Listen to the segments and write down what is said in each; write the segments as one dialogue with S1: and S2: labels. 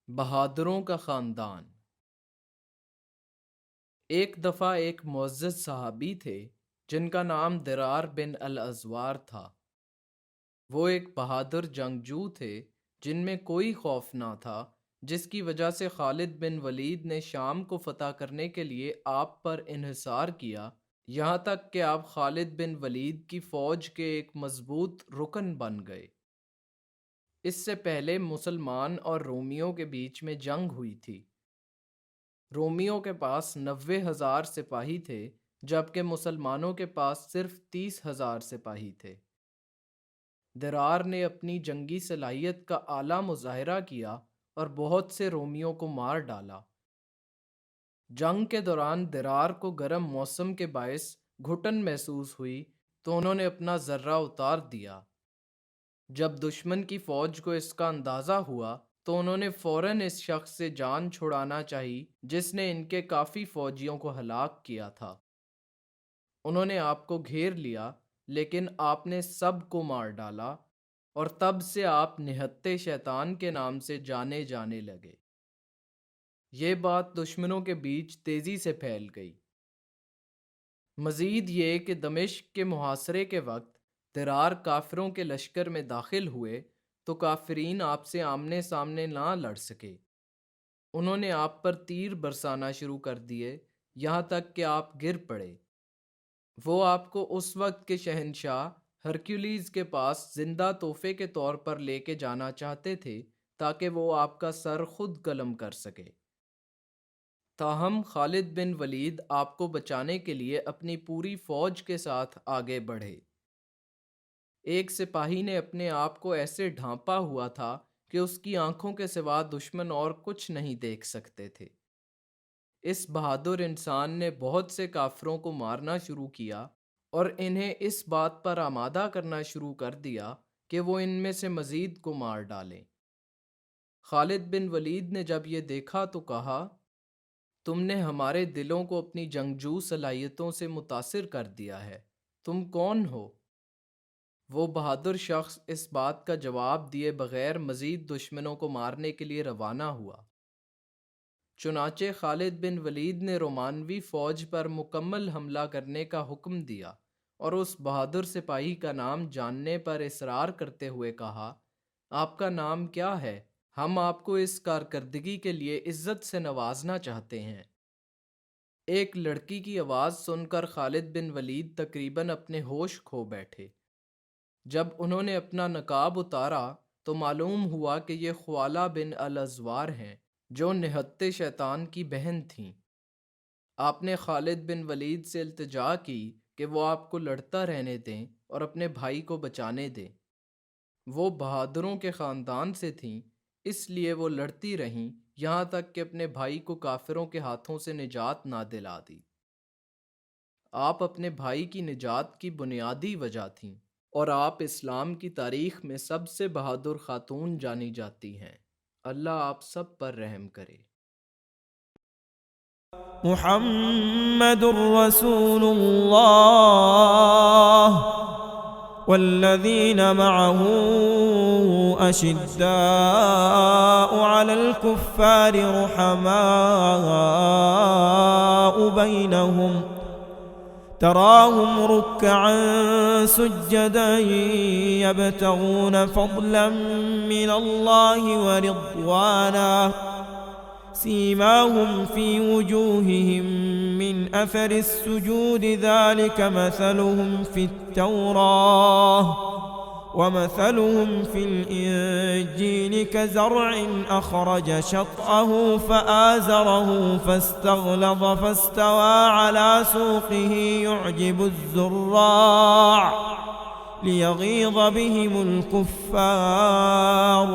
S1: بہادروں کا خاندان۔ ایک دفعہ ایک معزز صحابی تھے جن کا نام درار بن الازوار تھا۔ وہ ایک بہادر جنگجو تھے جن میں کوئی خوف نہ تھا، جس کی وجہ سے خالد بن ولید نے شام کو فتح کرنے کے لیے آپ پر انحصار کیا، یہاں تک کہ آپ خالد بن ولید کی فوج کے ایک مضبوط رکن بن گئے۔ اس سے پہلے مسلمان اور رومیوں کے بیچ میں جنگ ہوئی تھی۔ رومیوں کے پاس 90,000 سپاہی تھے جبکہ مسلمانوں کے پاس صرف 30,000 سپاہی تھے۔ درار نے اپنی جنگی صلاحیت کا اعلیٰ مظاہرہ کیا اور بہت سے رومیوں کو مار ڈالا۔ جنگ کے دوران درار کو گرم موسم کے باعث گھٹن محسوس ہوئی تو انہوں نے اپنا ذرہ اتار دیا۔ جب دشمن کی فوج کو اس کا اندازہ ہوا تو انہوں نے فوراً اس شخص سے جان چھڑانا چاہی جس نے ان کے کافی فوجیوں کو ہلاک کیا تھا۔ انہوں نے آپ کو گھیر لیا لیکن آپ نے سب کو مار ڈالا اور تب سے آپ نہتے شیطان کے نام سے جانے لگے۔ یہ بات دشمنوں کے بیچ تیزی سے پھیل گئی۔ مزید یہ کہ دمشق کے محاصرے کے وقت درار کافروں کے لشکر میں داخل ہوئے تو کافرین آپ سے آمنے سامنے نہ لڑ سکے۔ انہوں نے آپ پر تیر برسانا شروع کر دیے یہاں تک کہ آپ گر پڑے۔ وہ آپ کو اس وقت کے شہنشاہ ہرکیولیز کے پاس زندہ تحفے کے طور پر لے کے جانا چاہتے تھے تاکہ وہ آپ کا سر خود قلم کر سکے۔ تاہم خالد بن ولید آپ کو بچانے کے لیے اپنی پوری فوج کے ساتھ آگے بڑھے۔ ایک سپاہی نے اپنے آپ کو ایسے ڈھانپا ہوا تھا کہ اس کی آنکھوں کے سوا دشمن اور کچھ نہیں دیکھ سکتے تھے۔ اس بہادر انسان نے بہت سے کافروں کو مارنا شروع کیا اور انہیں اس بات پر آمادہ کرنا شروع کر دیا کہ وہ ان میں سے مزید کو مار ڈالیں۔ خالد بن ولید نے جب یہ دیکھا تو کہا، تم نے ہمارے دلوں کو اپنی جنگجو صلاحیتوں سے متاثر کر دیا ہے، تم کون ہو؟ وہ بہادر شخص اس بات کا جواب دیے بغیر مزید دشمنوں کو مارنے کے لیے روانہ ہوا۔ چنانچہ خالد بن ولید نے رومانوی فوج پر مکمل حملہ کرنے کا حکم دیا اور اس بہادر سپاہی کا نام جاننے پر اصرار کرتے ہوئے کہا، آپ کا نام کیا ہے؟ ہم آپ کو اس کارکردگی کے لیے عزت سے نوازنا چاہتے ہیں۔ ایک لڑکی کی آواز سن کر خالد بن ولید تقریباً اپنے ہوش کھو بیٹھے۔ جب انہوں نے اپنا نقاب اتارا تو معلوم ہوا کہ یہ خوالہ بن الازوار ہیں جو نہتے شیطان کی بہن تھیں۔ آپ نے خالد بن ولید سے التجا کی کہ وہ آپ کو لڑتا رہنے دیں اور اپنے بھائی کو بچانے دیں۔ وہ بہادروں کے خاندان سے تھیں، اس لیے وہ لڑتی رہیں یہاں تک کہ اپنے بھائی کو کافروں کے ہاتھوں سے نجات نہ دلا دی۔ آپ اپنے بھائی کی نجات کی بنیادی وجہ تھیں اور آپ اسلام کی تاریخ میں سب سے بہادر خاتون جانی جاتی ہیں۔ اللہ آپ سب پر رحم کرے۔
S2: محمد رسول اللہ والذین معه اشداء علی الکفار رحماء بینہم تراهم ركعا سجدا يبتغون فضلا من الله ورضوانا سيماهم في وجوههم من أثر السجود ذلك مثلهم في التوراة ومثلهم في الإنجيل كزرع أخرج شطأه فآزره فاستغلظ فاستوى على سوقه يعجب الزراع ليغيظ بهم الكفار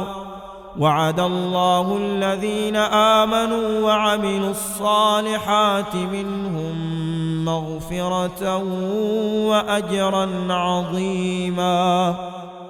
S2: وعد الله الذين آمنوا وعملوا الصالحات منهم مغفرة وأجرا عظيما۔